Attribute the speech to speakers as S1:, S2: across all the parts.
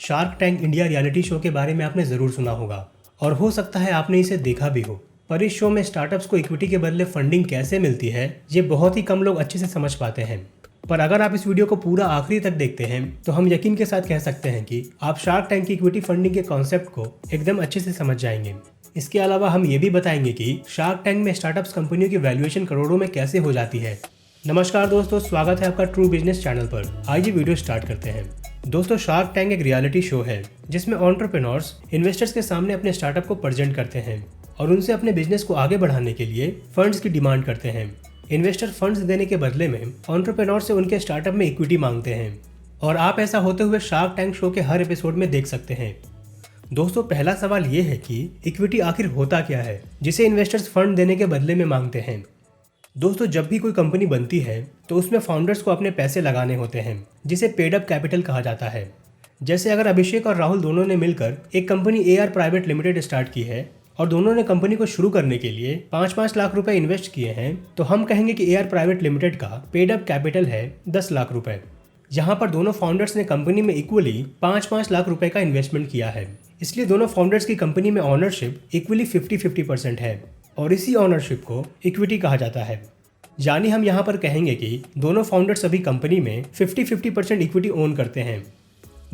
S1: Shark tank India reality show के बारे में आपने ज़रूर सुना होगा और हो सकता है आपने इसे देखा भी हो। पर इस शो में स्टार्टअप्स को इक्विटी के बदले फंडिंग कैसे मिलती है ये बहुत ही कम लोग अच्छे से समझ पाते हैं। पर अगर आप इस वीडियो को पूरा आखिरी तक देखते हैं तो हम यकीन के साथ कह सकते हैं कि आप शार्क टैंक की इक्विटी फंडिंग के कॉन्सेप्ट को एकदम अच्छे से समझ जाएंगे। इसके अलावा हम ये भी बताएंगे कि शार्क टैंक में स्टार्टअप्स कंपनियों की वैल्यूएशन करोड़ों में कैसे हो जाती है। नमस्कार दोस्तों, स्वागत है आपका ट्रू बिजनेस चैनल पर। आइए वीडियो स्टार्ट करते हैं। दोस्तों, शार्क टैंक एक रियलिटी शो है जिसमें एंटरप्रेन्योर्स इन्वेस्टर्स के सामने अपने स्टार्टअप को प्रेजेंट करते हैं और उनसे अपने बिजनेस को आगे बढ़ाने के लिए फंड्स की डिमांड करते हैं। इन्वेस्टर फंड्स देने के बदले में एंटरप्रेन्योर्स से उनके स्टार्टअप में इक्विटी मांगते हैं और आप ऐसा होते हुए शार्क टैंक शो के हर एपिसोड में देख सकते हैं। दोस्तों, पहला सवाल ये है कि इक्विटी आखिर होता क्या है जिसे इन्वेस्टर्स फंड देने के बदले में मांगते हैं। दोस्तों, जब भी कोई कंपनी बनती है तो उसमें फाउंडर्स को अपने पैसे लगाने होते हैं जिसे पेड अप कैपिटल कहा जाता है। जैसे अगर अभिषेक और राहुल दोनों ने मिलकर एक company AR private limited start की है और दोनों ने कंपनी को शुरू करने के लिए 5-5 लाख रुपए इन्वेस्ट किए हैं तो हम कहेंगे कि AR प्राइवेट लिमिटेड का पेड अप कैपिटल है 10 लाख रुपए। यहाँ पर दोनों फाउंडर्स ने कंपनी में इक्वली 5-5 लाख रुपए का इन्वेस्टमेंट किया है, इसलिए दोनों फाउंडर्स की कंपनी में ऑनरशिप इक्वली 50-50% है और इसी ऑनरशिप को इक्विटी कहा जाता है। यानी हम यहाँ पर कहेंगे कि दोनों फाउंडर्स अभी कंपनी में 50-50% इक्विटी ओन करते हैं।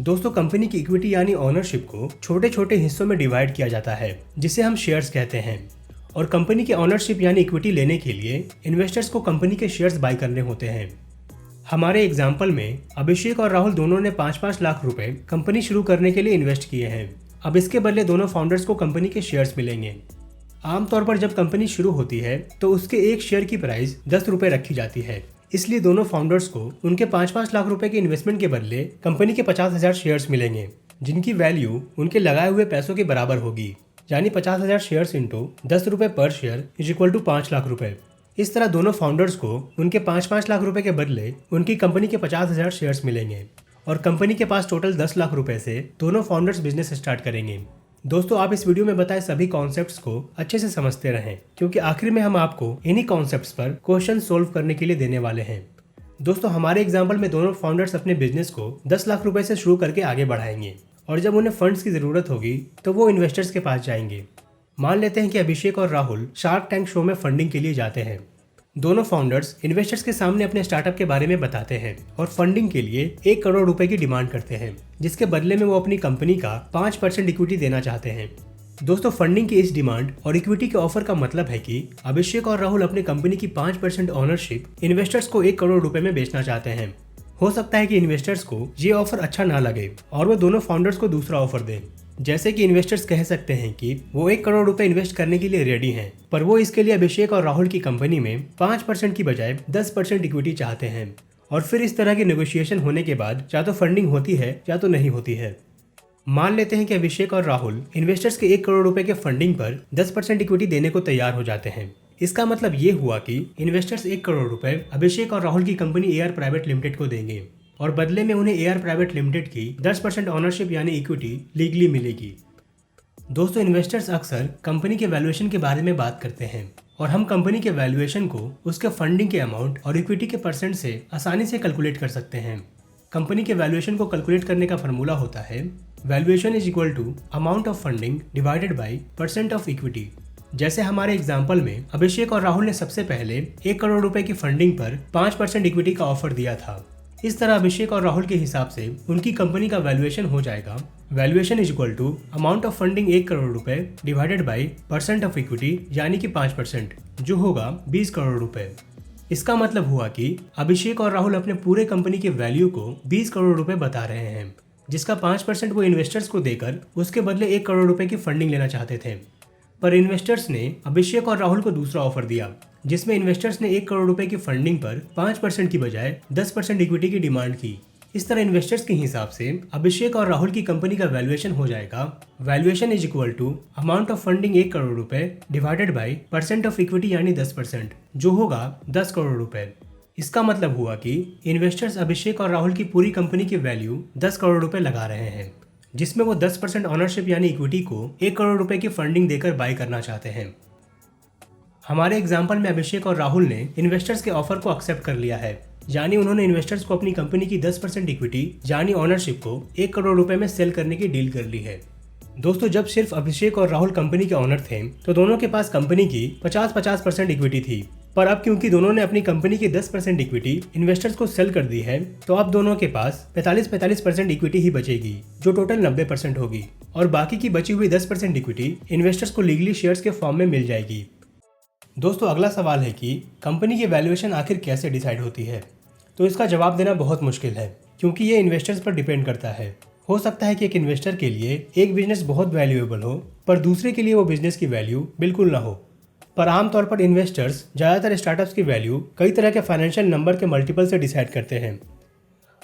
S1: दोस्तों, कंपनी की इक्विटी यानी ऑनरशिप को छोटे छोटे हिस्सों में डिवाइड किया जाता है जिसे हम शेयर्स कहते हैं और कंपनी के ऑनरशिप यानी इक्विटी लेने के लिए इन्वेस्टर्स को कंपनी के शेयर्स बाय करने होते हैं। हमारे एग्जाम्पल में अभिषेक और राहुल दोनों ने 5-5 लाख रुपए कंपनी शुरू करने के लिए इन्वेस्ट किए हैं। अब इसके बदले दोनों फाउंडर्स को कंपनी के शेयर्स मिलेंगे। आमतौर पर जब कंपनी शुरू होती है तो उसके एक शेयर की प्राइस 10 रुपए रखी जाती है, इसलिए दोनों फाउंडर्स को उनके 5-5 लाख रुपए के इन्वेस्टमेंट के बदले कंपनी के 50,000 शेयर्स मिलेंगे जिनकी वैल्यू उनके लगाए हुए पैसों के बराबर होगी। यानी 50,000 शेयर्स इंटू 10 रुपए per share is equal to 5 lakh रुपए। इस तरह दोनों फाउंडर्स को उनके 5-5 लाख रुपए के बदले उनकी कंपनी के 50,000 शेयर्स मिलेंगे और कंपनी के पास टोटल 10 लाख रुपए से दोनों फाउंडर्स बिजनेस स्टार्ट करेंगे। दोस्तों, आप इस वीडियो में बताए सभी कॉन्सेप्ट्स को अच्छे से समझते रहें क्योंकि आखिर में हम आपको इन्हीं कॉन्सेप्ट्स पर क्वेश्चन सोल्व करने के लिए देने वाले हैं। दोस्तों, हमारे एग्जाम्पल में दोनों फाउंडर्स अपने बिजनेस को 10 लाख रुपए से शुरू करके आगे बढ़ाएंगे और जब उन्हें फंड्स की जरूरत होगी तो वो इन्वेस्टर्स के पास जाएंगे। मान लेते हैं कि अभिषेक और राहुल शार्क टैंक शो में फंडिंग के लिए जाते हैं। दोनों फाउंडर्स इन्वेस्टर्स के सामने अपने स्टार्टअप के बारे में बताते हैं और फंडिंग के लिए 1 करोड़ रुपए की डिमांड करते हैं जिसके बदले में वो अपनी कंपनी का 5% इक्विटी देना चाहते हैं। दोस्तों, फंडिंग की इस डिमांड और इक्विटी के ऑफर का मतलब है कि अभिषेक और राहुल अपनी कंपनी की 5% ऑनरशिप इन्वेस्टर्स को 1 करोड़ रुपए में बेचना चाहते हैं। हो सकता है कि इन्वेस्टर्स को ये ऑफर अच्छा ना लगे और वो दोनों फाउंडर्स को दूसरा ऑफर दें। जैसे कि इन्वेस्टर्स कह सकते हैं कि वो 1 करोड़ रुपए इन्वेस्ट करने के लिए रेडी हैं, पर वो इसके लिए अभिषेक और राहुल की कंपनी में 5% की बजाय 10% इक्विटी चाहते हैं और फिर इस तरह की नेगोशिएशन होने के बाद या तो फंडिंग होती है या तो नहीं होती है। मान लेते हैं कि अभिषेक और राहुल इन्वेस्टर्स के 1 करोड़ रुपए के फंडिंग पर 10% इक्विटी देने को तैयार हो जाते हैं। इसका मतलब ये हुआ कि इन्वेस्टर्स 1 करोड़ रुपए अभिषेक और राहुल की कंपनी AR प्राइवेट लिमिटेड को देंगे और बदले में उन्हें AR प्राइवेट लिमिटेड की 10% ऑनरशिप यानी इक्विटी लीगली मिलेगी। दोस्तों, इन्वेस्टर्स अक्सर कंपनी के वैल्यूएशन के बारे में बात करते हैं और हम कंपनी के वैल्यूएशन को उसके फंडिंग के अमाउंट और इक्विटी के परसेंट से आसानी से कैलकुलेट कर सकते हैं। कंपनी के वैल्यूएशन को कैलकुलेट करने का फॉर्मूला होता है valuation is equal to amount of funding divided by % of equity. जैसे हमारे एग्जाम्पल में अभिषेक और राहुल ने सबसे पहले 1 करोड़ रुपए की फंडिंग पर 5% इक्विटी का ऑफर दिया था। इस तरह अभिषेक और राहुल के हिसाब से उनकी कंपनी का वैल्यूएशन हो जाएगा valuation is equal to amount of funding 1 crore रुपए डिवाइडेड बाई % ऑफ इक्विटी यानी कि 5%, जो होगा 20 करोड़ रुपए। इसका मतलब हुआ कि अभिषेक और राहुल अपने पूरे कंपनी के वैल्यू को 20 करोड़ रुपए बता रहे हैं जिसका 5% वो इन्वेस्टर्स को देकर उसके बदले 1 करोड़ रुपए की फंडिंग लेना चाहते थे। पर इन्वेस्टर्स ने अभिषेक और राहुल को दूसरा ऑफर दिया जिसमें इन्वेस्टर्स ने 1 करोड़ रुपए की फंडिंग पर 5% की बजाय 10% इक्विटी की डिमांड की। इस तरह इन्वेस्टर्स के हिसाब से अभिषेक और राहुल की कंपनी का वैल्यूएशन हो जाएगा valuation is equal to amount of funding 1 crore रुपए डिवाइडेड बाई % ऑफ इक्विटी यानी 10%, जो होगा 10 करोड़ रुपए। इसका मतलब हुआ कि इन्वेस्टर्स अभिषेक और राहुल की पूरी कंपनी की वैल्यू 10 करोड़ रुपए लगा रहे हैं जिसमें वो 10% ऑनरशिप यानी इक्विटी को 1 करोड़ रुपए की फंडिंग देकर बाय करना चाहते हैं। हमारे एग्जाम्पल में अभिषेक और राहुल ने इन्वेस्टर्स के ऑफर को एक्सेप्ट कर लिया है यानी उन्होंने इन्वेस्टर्स को अपनी कंपनी की 10% इक्विटी यानी ओनरशिप को 1 करोड़ रुपए में सेल करने की डील कर ली है। दोस्तों, जब सिर्फ अभिषेक और राहुल कंपनी के ओनर थे तो दोनों के पास कंपनी की 50-50% इक्विटी थी, पर अब क्योंकि दोनों ने अपनी कंपनी की 10% इक्विटी इन्वेस्टर्स को सेल कर दी है तो अब दोनों के पास 45% इक्विटी ही बचेगी, जो टोटल 90% होगी, और बाकी की बची हुई 10% इक्विटी इन्वेस्टर्स को लीगली शेयर्स के फॉर्म में मिल जाएगी। दोस्तों, अगला सवाल है कि कंपनी की वैल्यूएशन आखिर कैसे डिसाइड होती है। तो इसका जवाब देना बहुत मुश्किल है, क्योंकि ये इन्वेस्टर्स पर डिपेंड करता है। हो सकता है कि एक इन्वेस्टर के लिए एक बिजनेस बहुत वैल्यूएबल हो, पर दूसरे के लिए वो बिजनेस की वैल्यू बिल्कुल ना हो। पर आमतौर पर इन्वेस्टर्स ज़्यादातर स्टार्टअप्स की वैल्यू कई तरह के फाइनेंशियल नंबर के मल्टीपल से डिसाइड करते हैं।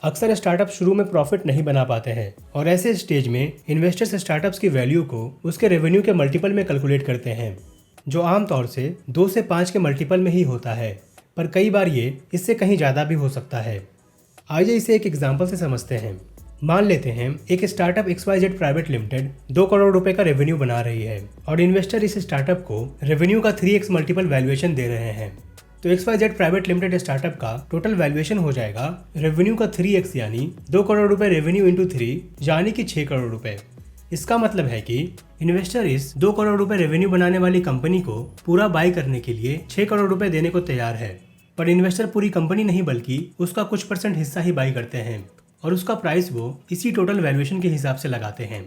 S1: अक्सर स्टार्टअप शुरू में प्रॉफिट नहीं बना पाते हैं, और ऐसे स्टेज में इन्वेस्टर्स स्टार्टअप्स की वैल्यू को उसके रेवेन्यू के मल्टीपल में कैलकुलेट करते हैं, जो आमतौर से 2 से 5 के मल्टीपल में ही होता है, पर कई बार ये इससे कहीं ज़्यादा भी हो सकता है। आइए इसे एक एग्जाम्पल से समझते हैं। मान लेते हैं एक startup XYZ private limited 2 crore रुपए का रेवेन्यू बना रही है और इन्वेस्टर इस स्टार्टअप को रेवेन्यू का 3x मल्टीपल वैल्यूएशन दे रहे हैं। तो XYZ प्राइवेट लिमिटेड स्टार्टअप का टोटल वैल्यूएशन हो जाएगा रेवेन्यू का 3x यानी 2 करोड़ रुपए रेवेन्यू इंटू 3 यानी कि 6 करोड़ रुपए। इसका मतलब है कि इन्वेस्टर इस 2 करोड़ रुपए रेवेन्यू बनाने वाली कंपनी को पूरा बाय करने के लिए 6 करोड़ रुपए देने को तैयार है, पर इन्वेस्टर पूरी कंपनी नहीं बल्कि उसका कुछ परसेंट हिस्सा ही बाय करते हैं और उसका प्राइस वो इसी टोटल वैल्यूएशन के हिसाब से लगाते हैं।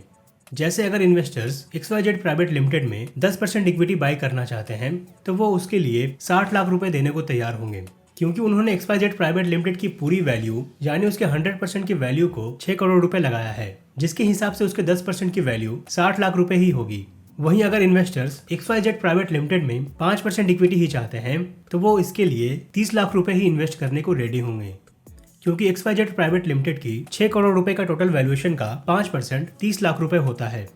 S1: जैसे अगर इन्वेस्टर्स XYZ प्राइवेट लिमिटेड में 10% इक्विटी बाय करना चाहते हैं तो वो उसके लिए 60 लाख रुपए देने को तैयार होंगे, क्योंकि उन्होंने XYZ प्राइवेट लिमिटेड की पूरी वैल्यू यानी उसके 100% की वैल्यू को 6 करोड़ रुपए लगाया है, जिसके हिसाब से उसके 10% की वैल्यू 60 लाख रुपए ही होगी। वहीं अगर इन्वेस्टर्स XYZ प्राइवेट लिमिटेड में 5% इक्विटी ही चाहते हैं तो वो इसके लिए 30 लाख रुपए ही इन्वेस्ट करने को रेडी होंगे, क्योंकि XYZ प्राइवेट लिमिटेड की 6 करोड़ रुपए का टोटल वैल्यूएशन का 5% 30 लाख रुपए होता है।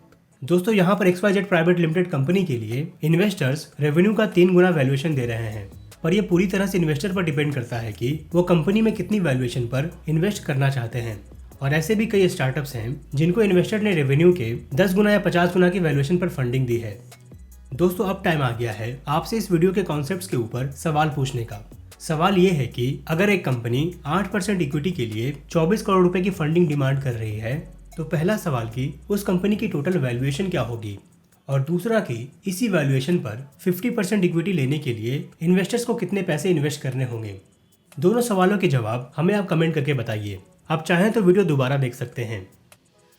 S1: दोस्तों, यहाँ पर XYZ प्राइवेट लिमिटेड कंपनी के लिए इन्वेस्टर्स रेवेन्यू का 3 गुना वैल्यूएशन दे रहे हैं, पर यह पूरी तरह से इन्वेस्टर पर डिपेंड करता है कि वो कंपनी में कितनी वैल्यूएशन पर इन्वेस्ट करना चाहते हैं। और ऐसे भी कई स्टार्टअप्स हैं जिनको इन्वेस्टर ने रेवेन्यू के 10 गुना या 50 गुना की वैल्यूएशन पर फंडिंग दी है। दोस्तों, अब टाइम आ गया है आपसे इस वीडियो के कॉन्सेप्ट्स के ऊपर सवाल पूछने का। सवाल ये है कि अगर एक कंपनी 8% इक्विटी के लिए 24 करोड़ रुपए की फंडिंग डिमांड कर रही है तो पहला सवाल कि उस कंपनी की टोटल वैल्यूएशन क्या होगी, और दूसरा कि इसी वैल्यूएशन पर 50% इक्विटी लेने के लिए इन्वेस्टर्स को कितने पैसे इन्वेस्ट करने होंगे। दोनों सवालों के जवाब हमें आप कमेंट करके बताइए। आप चाहें तो वीडियो दोबारा देख सकते हैं।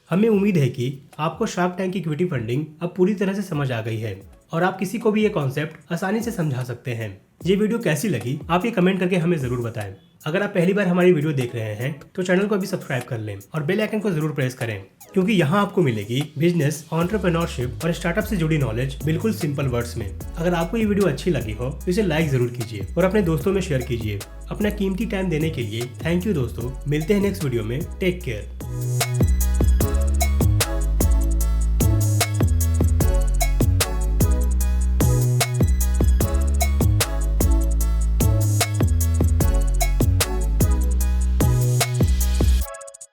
S1: हमें उम्मीद है कि आपको शार्क टैंक की इक्विटी फंडिंग अब पूरी तरह से समझ आ गई है और आप किसी को भी ये कॉन्सेप्ट आसानी से समझा सकते हैं। ये वीडियो कैसी लगी आप ये कमेंट करके हमें जरूर बताएं। अगर आप पहली बार हमारी वीडियो देख रहे हैं तो चैनल को अभी सब्सक्राइब कर लें और बेल आइकन को जरूर प्रेस करें, क्योंकि यहाँ आपको मिलेगी बिजनेस, एंटरप्रेन्योरशिप और स्टार्टअप से जुड़ी नॉलेज बिल्कुल सिंपल वर्ड्स में। अगर आपको ये वीडियो अच्छी लगी हो तो इसे लाइक जरूर कीजिए और अपने दोस्तों में शेयर कीजिए। अपना कीमती टाइम देने के लिए थैंक यू दोस्तों। मिलते हैं नेक्स्ट वीडियो में। Take care.